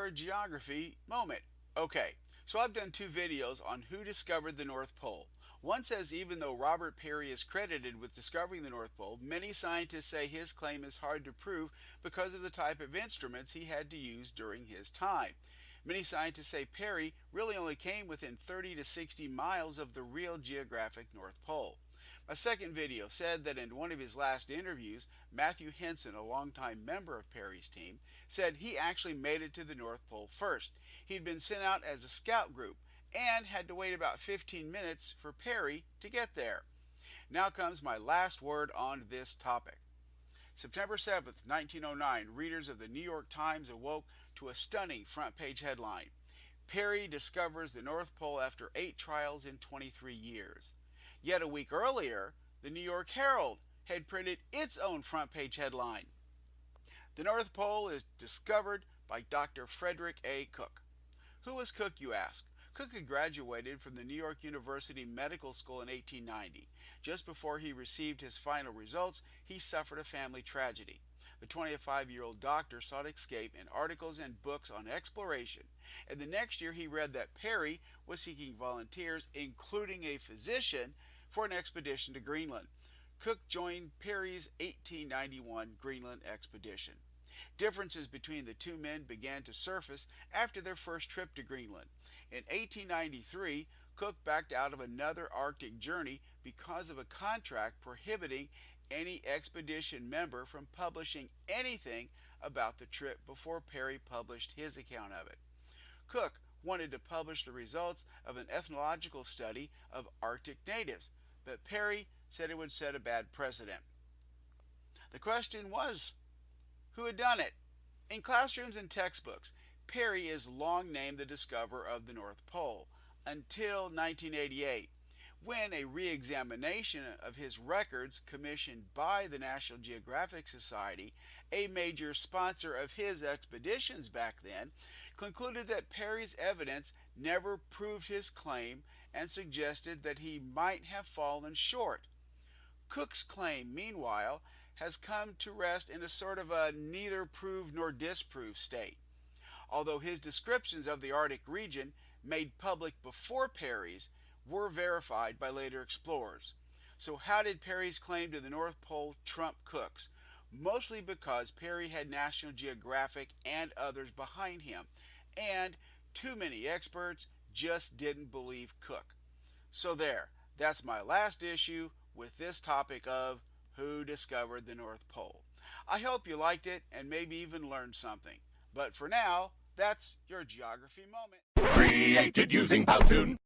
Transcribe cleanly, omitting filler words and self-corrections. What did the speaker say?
your geography moment. Okay, so I've done two videos on who discovered the North Pole. One says even though Robert Peary is credited with discovering the North Pole, many scientists say his claim is hard to prove because of the type of instruments he had to use during his time. Many scientists say Peary really only came within 30 to 60 miles of the real geographic North Pole. My second video said that in one of his last interviews, Matthew Henson, a longtime member of Peary's team, said he actually made it to the North Pole first. He'd been sent out as a scout group and had to wait about 15 minutes for Peary to get there. Now comes my last word on this topic. September 7th, 1909, readers of the New York Times awoke to a stunning front page headline. Peary discovers the North Pole after 8 trials in 23 years. Yet a week earlier, the New York Herald had printed its own front page headline. The North Pole is discovered by Dr. Frederick A. Cook. Who was Cook, you ask? Cook had graduated from the New York University Medical School in 1890. Just before he received his final results, he suffered a family tragedy. The 25-year-old doctor sought escape in articles and books on exploration, and the next year he read that Peary was seeking volunteers, including a physician, for an expedition to Greenland. Cook joined Peary's 1891 Greenland expedition. Differences between the two men began to surface after their first trip to Greenland. In 1893, Cook backed out of another Arctic journey because of a contract prohibiting any expedition member from publishing anything about the trip before Peary published his account of it. Cook wanted to publish the results of an ethnological study of Arctic natives, but Peary said it would set a bad precedent. The question was, who had done it? In classrooms and textbooks, Peary is long named the discoverer of the North Pole until 1988, when a re-examination of his records commissioned by the National Geographic Society, a major sponsor of his expeditions back then, concluded that Peary's evidence never proved his claim and suggested that he might have fallen short. Cook's claim, meanwhile, has come to rest in a sort of a neither prove nor disprove state. Although his descriptions of the Arctic region, made public before Peary's, were verified by later explorers. So how did Peary's claim to the North Pole trump Cook's? Mostly because Peary had National Geographic and others behind him, and too many experts just didn't believe Cook. So there, that's my last issue with this topic of who discovered the North Pole. I hope you liked it and maybe even learned something. But for now, that's your geography moment. Created using Powtoon.